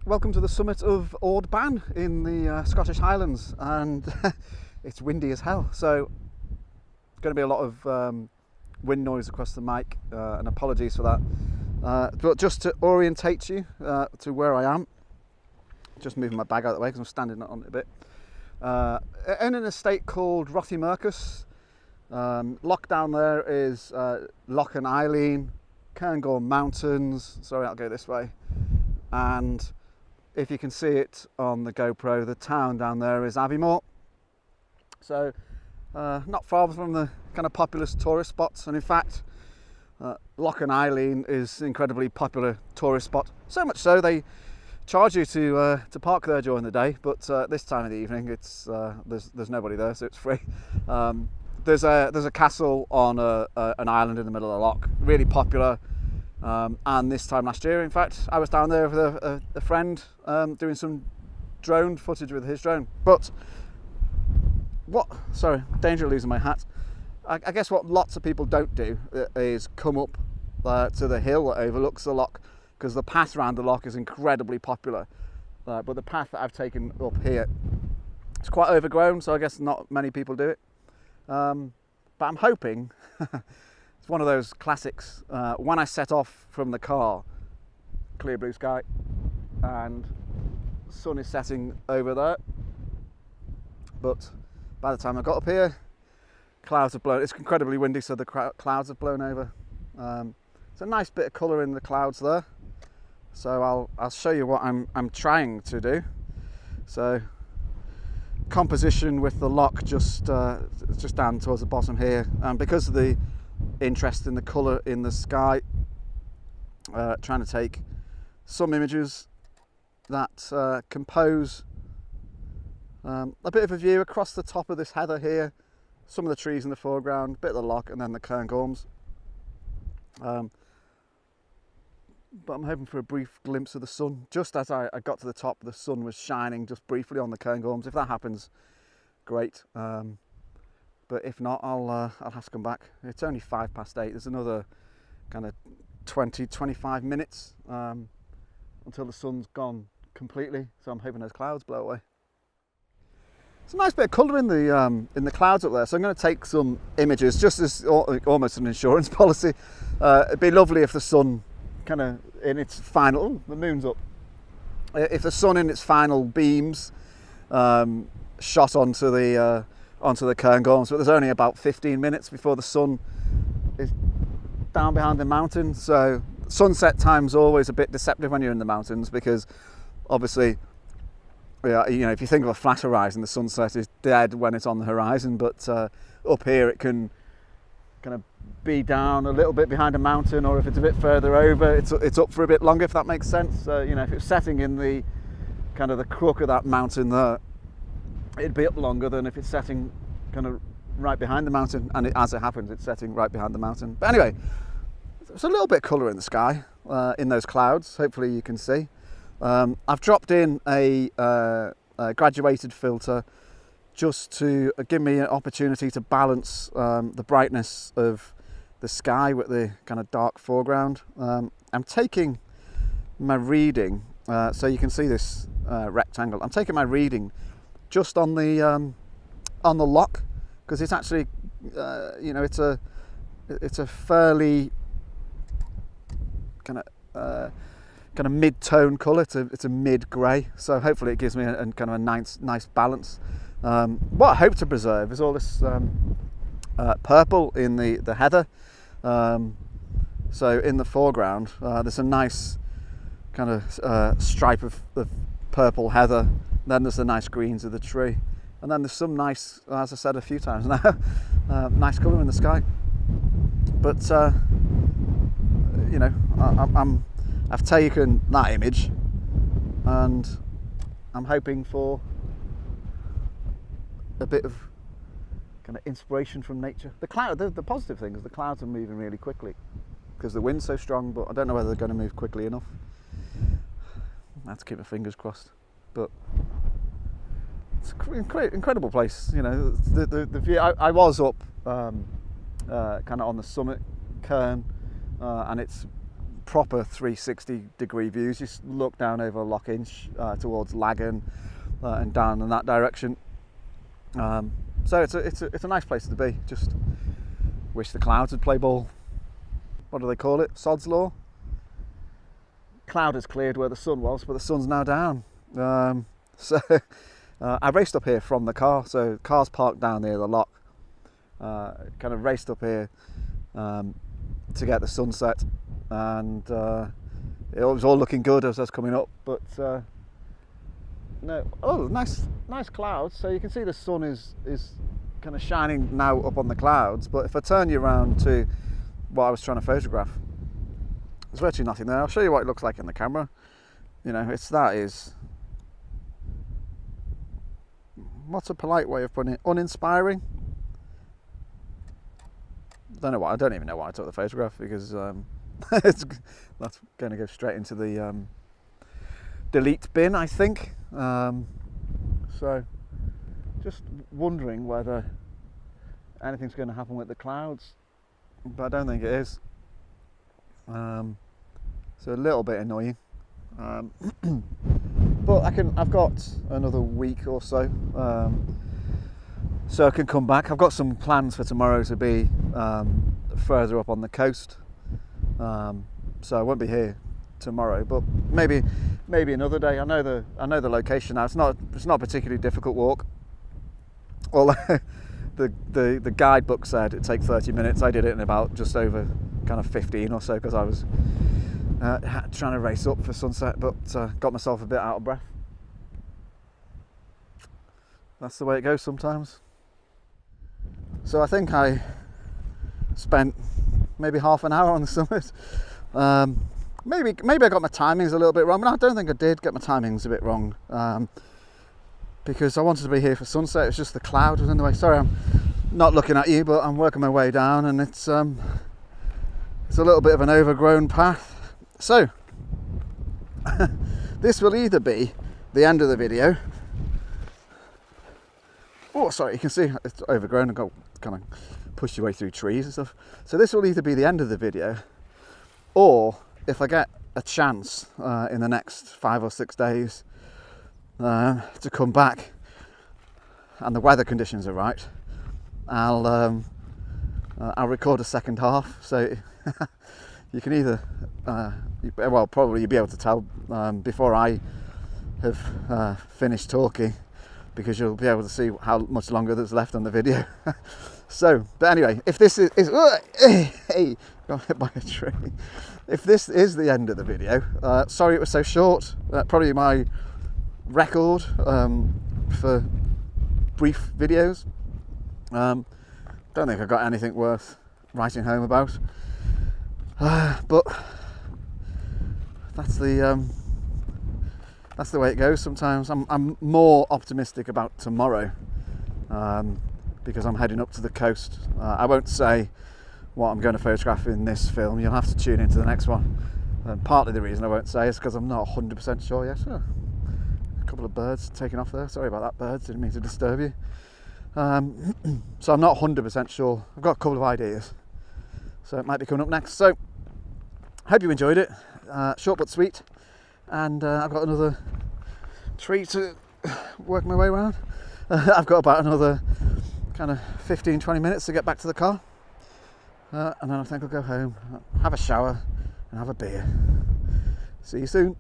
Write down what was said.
Welcome to the summit of Ord Ban in the Scottish Highlands, and it's windy as hell, so going to be a lot of wind noise across the mic, and apologies for that. But just to orientate you to where I am, just moving my bag out of the way because I'm standing on it a bit. In an estate called Rothiemurchus. Loch down there is Loch and Eileen, Cairngorm Mountains. Sorry, I'll go this way. And if you can see it on the GoPro, the town down there is Aviemore. So not far from the kind of populous tourist spots, and in fact Loch and Eileen is an incredibly popular tourist spot, so much so they charge you to park there during the day, but this time of the evening it's there's nobody there, so it's free. There's a castle on an island in the middle of the loch, really popular. And this time last year, in fact, I was down there with a friend doing some drone footage with his drone. But danger of losing my hat. I guess what lots of people don't do is come up to the hill that overlooks the loch, because the path around the loch is incredibly popular. But the path that I've taken up here, it's quite overgrown, so I guess not many people do it. But I'm hoping. It's one of those classics. When I set off from the car, clear blue sky, and sun is setting over there. But by the time I got up here, clouds have blown. It's incredibly windy, so the clouds have blown over. It's a nice bit of colour in the clouds there. So I'll show you what I'm trying to do. So composition with the loch just down towards the bottom here, and because of the interest in the colour in the sky, trying to take some images that compose a bit of a view across the top of this heather here, some of the trees in the foreground, a bit of the loch, and then the Cairngorms. But I'm hoping for a brief glimpse of the sun. Just as I got to the top, the sun was shining just briefly on the Cairngorms. If that happens, great. But if not, I'll have to come back. It's only 8:05. There's another kind of 20-25 minutes until the sun's gone completely. So I'm hoping those clouds blow away. It's a nice bit of colour in the clouds up there. So I'm going to take some images, just as almost an insurance policy. It'd be lovely if the sun kind of in its final. Oh, the moon's up. If the sun in its final beams shot onto the Cairngorms, but there's only about 15 minutes before the sun is down behind the mountain. So sunset time's always a bit deceptive when you're in the mountains, because obviously, yeah, you know, if you think of a flat horizon, the sunset is dead when it's on the horizon. But up here, it can kind of be down a little bit behind a mountain, or if it's a bit further over, it's up for a bit longer, if that makes sense. You know, if it's setting in the kind of the crook of that mountain there, it'd be up longer than if it's setting kind of right behind the mountain, and as it happens, it's setting right behind the mountain. But anyway, there's a little bit of colour in the sky, in those clouds. Hopefully you can see. I've dropped in a graduated filter just to give me an opportunity to balance the brightness of the sky with the kind of dark foreground. I'm taking my reading, so you can see this rectangle. I'm taking my reading just on the loch, because it's actually you know, it's a fairly kind of mid-tone colour. It's a mid-grey, so hopefully it gives me a kind of a nice balance. What I hope to preserve is all this purple in the heather. So in the foreground, there's a nice kind of stripe of purple heather. Then there's the nice greens of the tree, and then there's some nice, as I said a few times now, nice colour in the sky. But you know, I've taken that image, and I'm hoping for a bit of kind of inspiration from nature. The positive thing is the clouds are moving really quickly because the wind's so strong, but I don't know whether they're going to move quickly enough. I have to keep my fingers crossed. But it's an incredible place, you know. The view. I was up kind of on the summit cairn, and it's proper 360-degree views. You look down over Loch Inch towards Lagan and down in that direction. So it's a nice place to be. Just wish the clouds would play ball. What do they call it? Sod's Law? Cloud has cleared where the sun was, but the sun's now down. So I raced up here from the car. So the car's parked down near the lock. Kind of raced up here to get the sunset, and it was all looking good as I was coming up. But no, oh, nice clouds. So you can see the sun is kind of shining now up on the clouds. But if I turn you around to what I was trying to photograph, there's virtually nothing there. I'll show you what it looks like in the camera. You know, that is, what's a polite way of putting it? Uninspiring. I don't even know why I took the photograph, because that's going to go straight into the delete bin, I think. So just wondering whether anything's going to happen with the clouds, but I don't think it is. So a little bit annoying. But I've got another week or so, so I can come back. I've got some plans for tomorrow to be further up on the coast, so I won't be here tomorrow, but maybe another day. I know the location now. It's not a particularly difficult walk. Although the guidebook said it'd take 30 minutes, I did it in about just over kind of 15 or so, because I was trying to race up for sunset, but got myself a bit out of breath. That's the way it goes sometimes. So I think I spent maybe half an hour on the summit. Maybe I got my timings a little bit wrong, but I don't think I did get my timings a bit wrong, because I wanted to be here for sunset. It's just the cloud was in the way. Sorry, I'm not looking at you, but I'm working my way down, and it's a little bit of an overgrown path. So this will either be the end of the video. Oh, sorry, you can see it's overgrown and got kind of push your way through trees and stuff. So this will either be the end of the video, or if I get a chance in the next 5 or 6 days to come back and the weather conditions are right, I'll record a second half. So you can either well, probably you'll be able to tell before I have finished talking, because you'll be able to see how much longer there's left on the video. So, but anyway, if this is hey, got hit by a tree. If this is the end of the video, sorry it was so short. Probably my record for brief videos. Don't think I got anything worth writing home about. But that's the way it goes sometimes. I'm more optimistic about tomorrow, because I'm heading up to the coast. I won't say what I'm going to photograph in this film. You'll have to tune into the next one. And partly the reason I won't say is because I'm not 100% sure yet. Oh, a couple of birds taking off there. Sorry about that, birds. Didn't mean to disturb you. So I'm not 100% sure. I've got a couple of ideas, so it might be coming up next. So hope you enjoyed it. Short but sweet. And I've got another tree to work my way around. I've got about another kind of 15-20 minutes to get back to the car, and then I think I'll go home, have a shower and have a beer. See you soon.